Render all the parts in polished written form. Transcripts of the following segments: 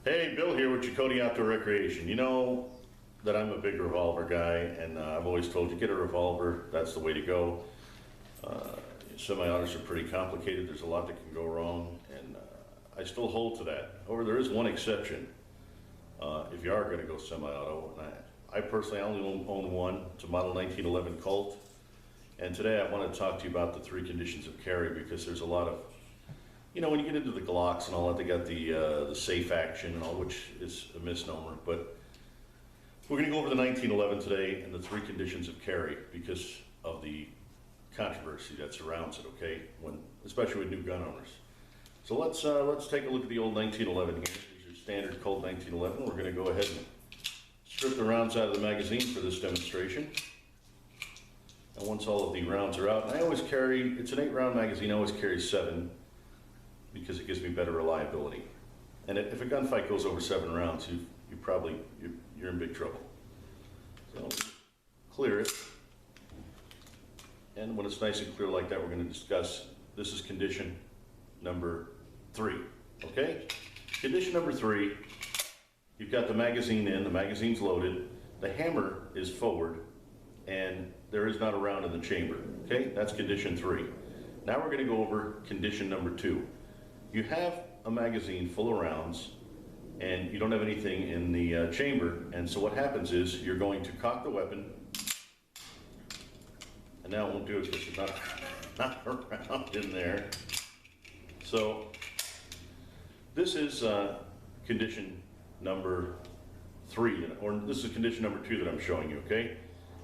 Hey, Bill here with Chacote Outdoor Recreation. You know that I'm a big revolver guy, and I've always told you, get a revolver, that's the way to go. Semi-autos are pretty complicated, there's a lot that can go wrong, and I still hold to that. However, there is one exception. If you are going to go semi-auto, and I personally only own one, it's a model 1911 Colt, and today I want to talk to you about the three conditions of carry, because there's a lot of, when you get into the Glocks and all that, they got the safe action and all, which is a misnomer. But we're going to go over the 1911 today and the three conditions of carry because of the controversy that surrounds it. Okay, especially with new gun owners. So let's take a look at the old 1911 here. Here's your standard Colt 1911. We're going to go ahead and strip the rounds out of the magazine for this demonstration. And once all of the rounds are out, and I always carry, it's an 8-round magazine. I always carry 7. Because it gives me better reliability. And if a gunfight goes over 7 rounds, you're in big trouble. So clear it. And when it's nice and clear like that, we're going to discuss, this is condition number 3, okay? Condition number 3, you've got the magazine in, the magazine's loaded, the hammer is forward, and there is not a round in the chamber, okay? That's condition 3. Now we're going to go over condition number 2. You have a magazine full of rounds and you don't have anything in the chamber, and so what happens is you're going to cock the weapon, and now it won't do it because there's not a round in there. So this is condition number 3, or this is condition number 2 that I'm showing you, okay?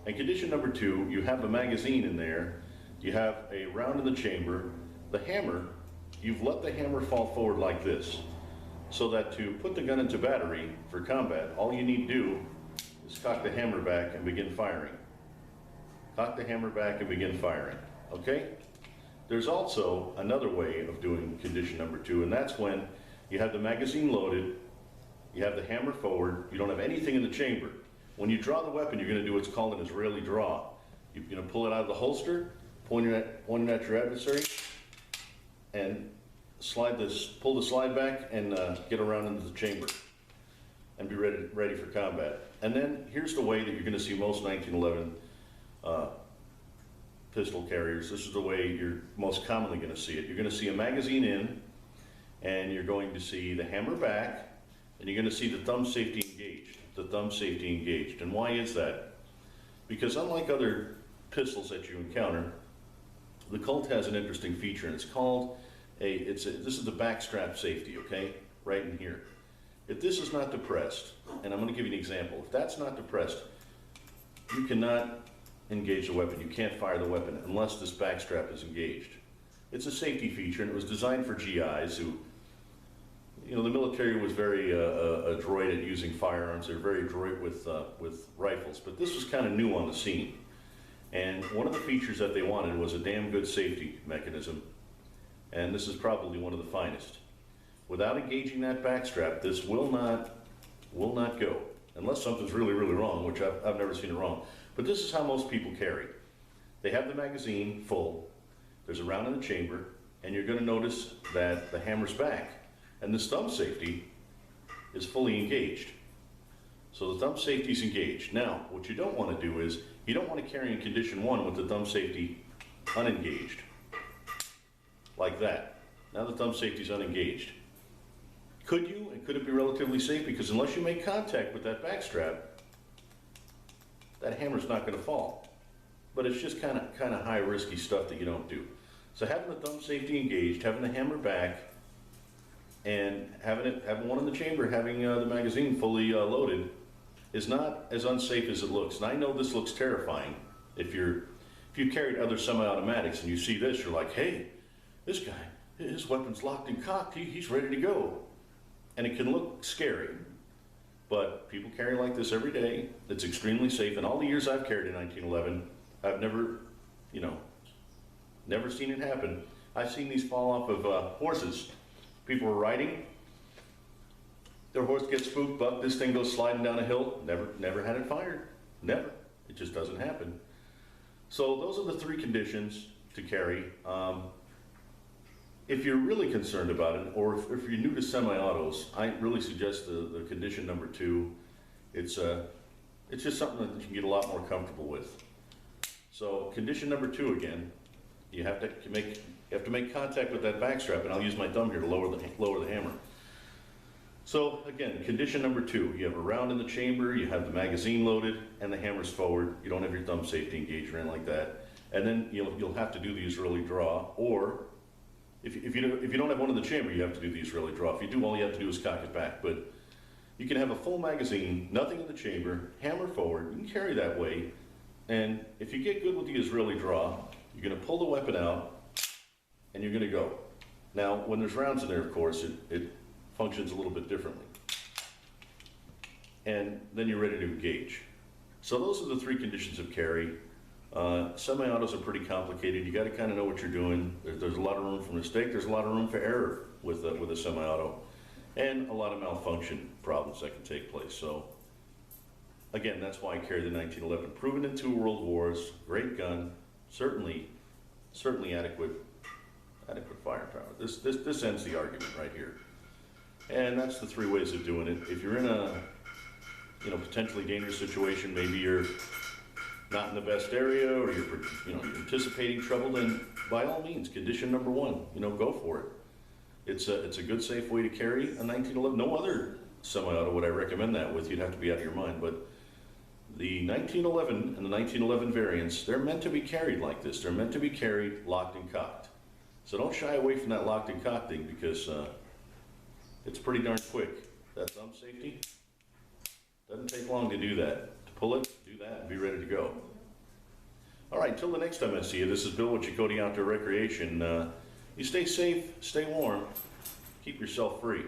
And condition number 2, you have a magazine in there, you have a round in the chamber, the hammer, you've let the hammer fall forward like this, so that to put the gun into battery for combat, all you need to do is cock the hammer back and begin firing. Cock the hammer back and begin firing, okay? There's also another way of doing condition number 2, and that's when you have the magazine loaded, you have the hammer forward, you don't have anything in the chamber. When you draw the weapon, you're going to do what's called an Israeli draw. You're going to pull it out of the holster, pointing at your adversary, and pull the slide back and get around into the chamber and be ready for combat. And then here's the way that you're going to see most 1911 pistol carriers. This is the way you're most commonly going to see it. You're going to see a magazine in, and you're going to see the hammer back, and you're going to see the thumb safety engaged. The thumb safety engaged. And why is that? Because unlike other pistols that you encounter, the Colt has an interesting feature, and it's called this is the backstrap safety, okay? Right in here. If this is not depressed, and I'm going to give you an example, if that's not depressed, you cannot engage the weapon. You can't fire the weapon unless this backstrap is engaged. It's a safety feature, and it was designed for GIs who, the military was very adroit at using firearms. They were very adroit with rifles, but this was kind of new on the scene. And one of the features that they wanted was a damn good safety mechanism, and this is probably one of the finest. Without engaging that backstrap, this will not go, unless something's really, really wrong, which I've never seen it wrong. But this is how most people carry. They have the magazine full, there's a round in the chamber, and you're going to notice that the hammer's back, and this thumb safety is fully engaged. So the thumb safety is engaged. Now, what you don't want to do is, you don't want to carry in condition 1 with the thumb safety unengaged, like that. Now the thumb safety is unengaged. Could you, and could it be relatively safe? Because unless you make contact with that backstrap, that hammer's not going to fall. But it's just kind of high risky stuff that you don't do. So having the thumb safety engaged, having the hammer back, and having one in the chamber, having the magazine fully loaded, is not as unsafe as it looks. And I know this looks terrifying. If you carried other semi-automatics and you see this, you're like, hey, this guy, his weapon's locked and cocked, he's ready to go. And it can look scary, but people carry like this every day. It's extremely safe. In all the years I've carried a 1911, I've never seen it happen. I've seen these fall off of horses. People were riding, their horse gets spooked, bucked, this thing goes sliding down a hill, never had it fired, never. It just doesn't happen. So those are the three conditions to carry. if you're really concerned about it, or if you're new to semi-autos, I really suggest the condition number 2. It's just something that you can get a lot more comfortable with. So condition number 2 again, you have to make contact with that back strap, and I'll use my thumb here to lower the hammer. So again, condition number 2, you have a round in the chamber, you have the magazine loaded, and the hammer's forward. You don't have your thumb safety engaged or anything like that. And then you'll have to do these really draw, or if you don't have one in the chamber, you have to do these really draw. If you do, all you have to do is cock it back. But you can have a full magazine, nothing in the chamber, hammer forward. You can carry that way, and if you get good with the Israeli draw, you're going to pull the weapon out, and you're going to go. Now, when there's rounds in there, of course, it functions a little bit differently. And then you're ready to engage. So those are the 3 conditions of carry. Semi-autos are pretty complicated. You got to kind of know what you're doing. There's a lot of room for mistake. There's a lot of room for error with a semi-auto, and a lot of malfunction problems that can take place. So again, that's why I carry the 1911. Proven in 2 world wars, great gun, certainly adequate firepower. This ends the argument right here. And that's the 3 ways of doing it. If you're in a potentially dangerous situation, maybe you're not in the best area, or you're anticipating trouble, then by all means, condition number 1, go for it. It's a good, safe way to carry a 1911. No other semi-auto would I recommend that with. You'd have to be out of your mind. But the 1911 and the 1911 variants, they're meant to be carried like this. They're meant to be carried locked and cocked. So don't shy away from that locked and cocked thing, because it's pretty darn quick. That thumb safety doesn't take long to do that. To pull it, do that, and be ready to go. All right, until the next time I see you, this is Bill with Chacote Outdoor Recreation. You stay safe, stay warm, keep yourself free.